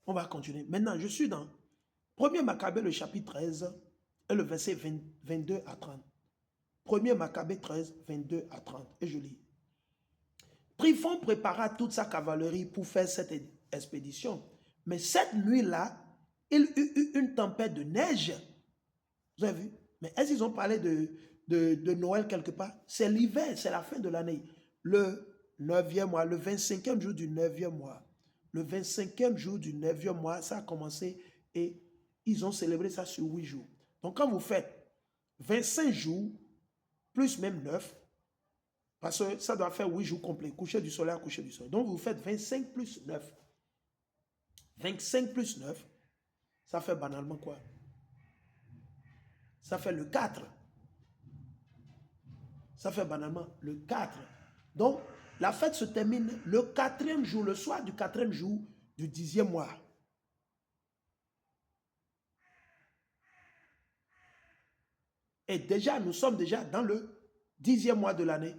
On va continuer. Maintenant, je suis dans 1er Maccabée, le chapitre 13, et le verset 22 à 30. 1er Maccabée 13, 22 à 30. Et je lis. Tryphon prépara toute sa cavalerie pour faire cette expédition. Mais cette nuit-là, il y eut une tempête de neige. Vous avez vu? Mais est-ce qu'ils ont parlé de Noël quelque part? C'est l'hiver, c'est la fin de l'année. Le 9e mois, le 25e jour du 9e mois. Le 25e jour du 9e mois, ça a commencé et ils ont célébré ça sur 8 jours. Donc quand vous faites 25 jours, plus même 9, parce que ça doit faire 8 jours complets, coucher du soleil à coucher du soleil. Donc vous faites 25 plus 9. 25 plus 9, ça fait banalement quoi? Ça fait le 4. Ça fait banalement le 4. Donc, la fête se termine le 4e jour, le soir du 4e jour du 10e mois. Et déjà, nous sommes déjà dans le 10e mois de l'année.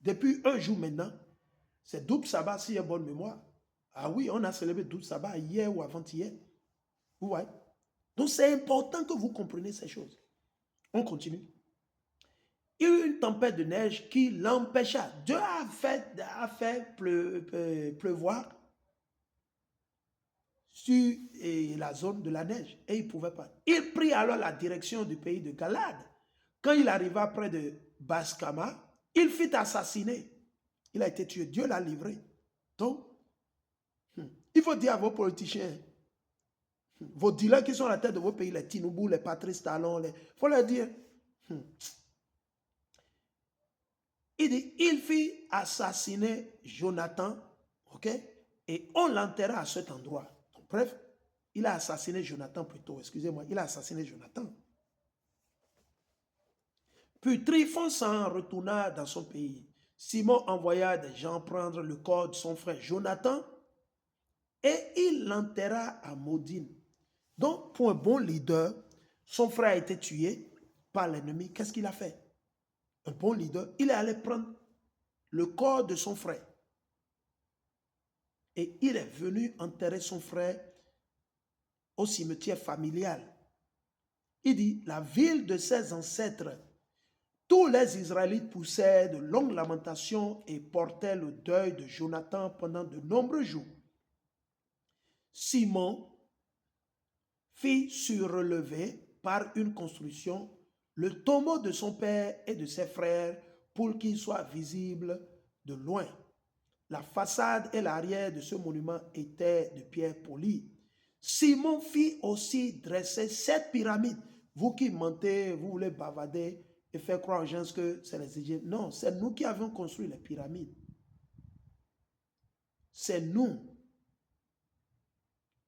Depuis un jour maintenant, c'est double sabbat si j'ai bonne mémoire. Ah oui, on a célébré double sabbat hier ou avant-hier. Vous voyez? Donc, c'est important que vous compreniez ces choses. On continue. Il y a eu une tempête de neige qui l'empêcha. Dieu a fait pleuvoir sur la zone de la neige et il ne pouvait pas. Il prit alors la direction du pays de Galade. Quand il arriva près de Baskama, il fut assassiné. Il a été tué. Dieu l'a livré. Donc, il faut dire à vos politiciens, vos dealers qui sont à la tête de vos pays, les Tinubu, les Patrice Talon, il faut leur dire, il dit, il fit assassiner Jonathan, ok, et on l'enterra à cet endroit. Donc, bref, il a assassiné Jonathan plutôt, excusez-moi, il a assassiné Jonathan. Puis Tryphon s'en retourna dans son pays. Simon envoya des gens prendre le corps de son frère Jonathan et il l'enterra à Modine. Donc, pour un bon leader, son frère a été tué par l'ennemi. Qu'est-ce qu'il a fait? Un bon leader, il est allé prendre le corps de son frère. Et il est venu enterrer son frère au cimetière familial. Il dit, la ville de ses ancêtres, tous les Israélites poussèrent de longues lamentations et portaient le deuil de Jonathan pendant de nombreux jours. Simon fit surrelever par une construction le tombeau de son père et de ses frères pour qu'il soit visible de loin. La façade et l'arrière de ce monument étaient de pierre polie. Simon fit aussi dresser 7 pyramides. Vous qui mentez, vous voulez bavader et faire croire aux gens que c'est les Égyptiens. Non, c'est nous qui avons construit les pyramides. C'est nous.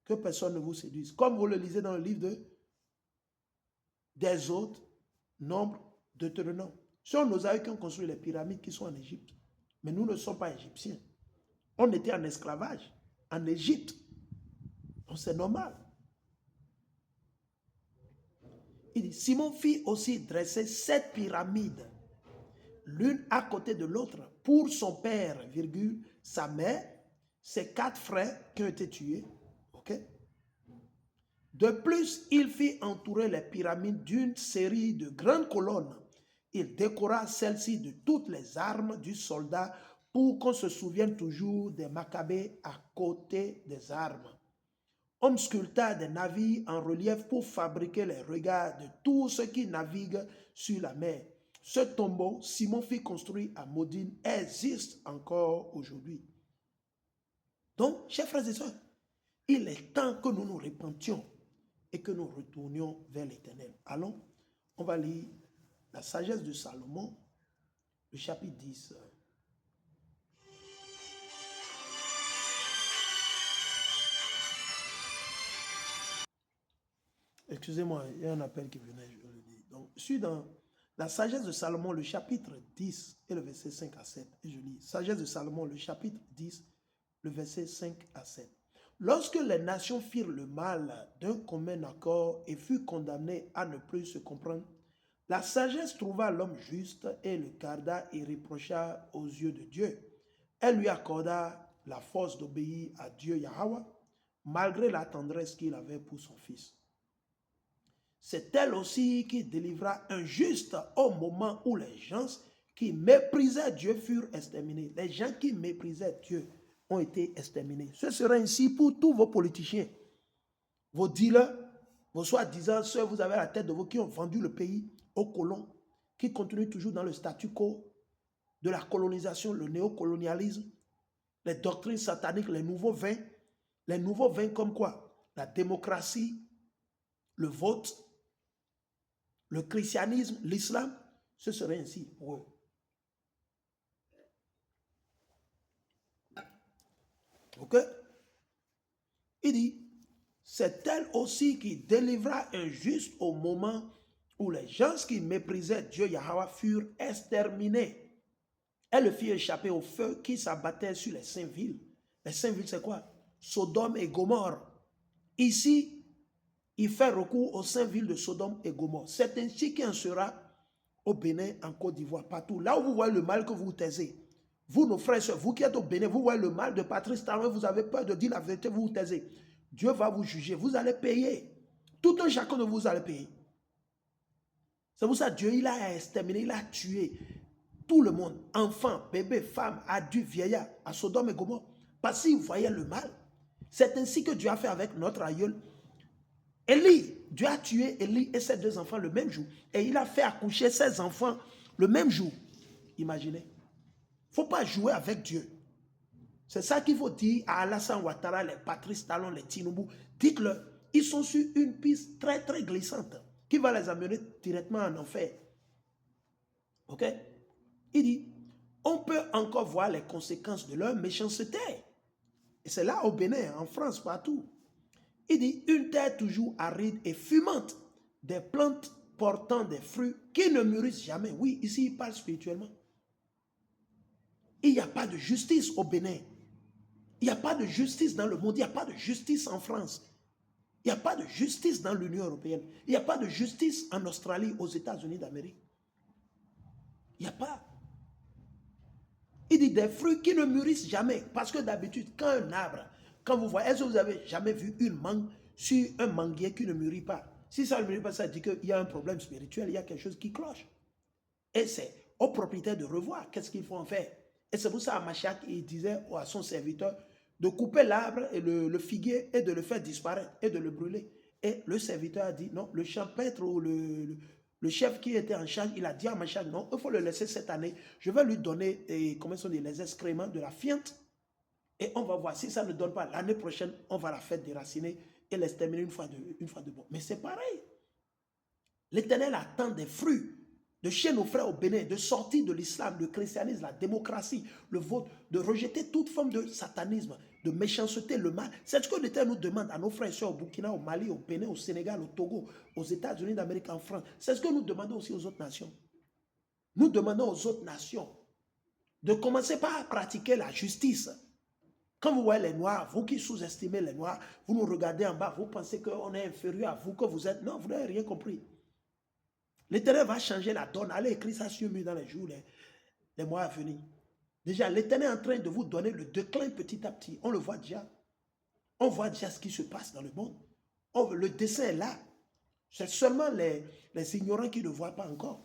Que personne ne vous séduise. Comme vous le lisez dans le livre des autres, Nombre, Deutéronome. Ce sont nos aïeux qui ont construit les pyramides qui sont en Égypte. Mais nous ne sommes pas égyptiens. On était en esclavage en Égypte. Donc c'est normal. Il dit, Simon fit aussi dresser 7 pyramides, l'une à côté de l'autre, pour son père, sa mère, ses 4 frères qui ont été tués. Ok? De plus, il fit entourer les pyramides d'une série de grandes colonnes. Il décora celles-ci de toutes les armes du soldat pour qu'on se souvienne toujours des Maccabées à côté des armes. On sculpta des navires en relief pour fabriquer les regards de tous ceux qui naviguent sur la mer. Ce tombeau, Simon fit construire à Modine, existe encore aujourd'hui. Donc, chers frères et sœurs, il est temps que nous nous repentions et que nous retournions vers l'Éternel. Allons, on va lire la sagesse de Salomon, le chapitre 10. Excusez-moi, il y a un appel qui venait, je le dis. Donc, je suis dans la sagesse de Salomon, le chapitre 10 et le verset 5 à 7. Et je lis, sagesse de Salomon, le chapitre 10, le verset 5 à 7. Lorsque les nations firent le mal d'un commun accord et furent condamnées à ne plus se comprendre, la sagesse trouva l'homme juste et le garda irréprochable aux yeux de Dieu. Elle lui accorda la force d'obéir à Dieu Yahweh, malgré la tendresse qu'il avait pour son fils. C'est elle aussi qui délivra un juste au moment où les gens qui méprisaient Dieu furent exterminés. Les gens qui méprisaient Dieu ont été exterminés. Ce sera ainsi pour tous vos politiciens, vos dealers, vos soi-disant ceux vous avez à la tête de vous qui ont vendu le pays aux colons, qui continuent toujours dans le statu quo de la colonisation, le néocolonialisme, les doctrines sataniques, les nouveaux vins comme quoi? La démocratie, le vote, le christianisme, l'islam, ce serait ainsi pour eux. Ok? Il dit, c'est elle aussi qui délivra un juste au moment où les gens qui méprisaient Dieu Yahweh furent exterminés. Elle le fit échapper au feu qui s'abattait sur les 5 villes. Les 5 villes, c'est quoi? Sodome et Gomorre. Ici, il fait recours aux 5 villes de Sodome et Gomorre. C'est ainsi qu'il en sera au Bénin, en Côte d'Ivoire, partout. Là où vous voyez le mal que vous taisez, vous, nos frères et sœurs, vous qui êtes au Bénin, vous voyez le mal de Patrice Talon, vous avez peur de dire la vérité, vous vous taisez. Dieu va vous juger, vous allez payer. Tout un chacun de vous allez payer. C'est pour ça que Dieu, il a exterminé, il a tué tout le monde, enfants, bébés, femmes, adultes, vieillards, à Sodome et Gomorre. Parce qu'ils voyaient le mal. C'est ainsi que Dieu a fait avec notre aïeul Élie. Dieu a tué Élie et ses 2 enfants le même jour. Et il a fait accoucher ses enfants le même jour. Imaginez. Il ne faut pas jouer avec Dieu. C'est ça qu'il faut dire à Alassane Ouattara, les Patrice Talon, les Tinubu. Dites-leur, ils sont sur une piste très très glissante qui va les amener directement en enfer. Ok? Il dit, on peut encore voir les conséquences de leur méchanceté. Et c'est là au Bénin, en France, partout. Il dit, une terre toujours aride et fumante, des plantes portant des fruits qui ne mûrissent jamais. Oui, ici, il parle spirituellement. Il n'y a pas de justice au Bénin. Il n'y a pas de justice dans le monde. Il n'y a pas de justice en France. Il n'y a pas de justice dans l'Union européenne. Il n'y a pas de justice en Australie, aux États-Unis d'Amérique. Il n'y a pas. Il dit des fruits qui ne mûrissent jamais. Parce que d'habitude, quand un arbre, quand vous voyez, est-ce que vous avez jamais vu une mangue sur un manguier qui ne mûrit pas? Si ça ne mûrit pas, ça dit qu'il y a un problème spirituel, il y a quelque chose qui cloche. Et c'est aux propriétaires de revoir qu'est-ce qu'il faut en faire. Et c'est pour ça, Machak, il disait à son serviteur de couper l'arbre et le figuier et de le faire disparaître et de le brûler. Et le serviteur a dit, non, le champêtre ou le chef qui était en charge, il a dit à Machak, non, il faut le laisser cette année. Je vais lui donner les excréments de la fiente. Et on va voir, si ça ne donne pas, l'année prochaine, on va la faire déraciner et l'exterminer une fois de bon. Mais c'est pareil. L'Éternel attend des fruits de chez nos frères au Bénin, de sortir de l'islam, le christianisme, la démocratie, le vote, de rejeter toute forme de satanisme, de méchanceté, le mal. C'est ce que l'Éternel nous demande à nos frères et sœurs au Burkina, au Mali, au Bénin, au Sénégal, au Togo, aux États-Unis d'Amérique, en France. C'est ce que nous demandons aussi aux autres nations. Nous demandons aux autres nations de commencer par pratiquer la justice. Quand vous voyez les Noirs, vous qui sous-estimez les Noirs, vous nous regardez en bas, vous pensez qu'on est inférieur à vous, que vous êtes... Non, vous n'avez rien compris. L'Éternel va changer la donne. Allez écrire ça sur mur dans les jours, les mois à venir. Déjà, l'Éternel est en train de vous donner le déclin petit à petit. On le voit déjà. On voit déjà ce qui se passe dans le monde. Le dessin est là. C'est seulement les ignorants qui ne voient pas encore.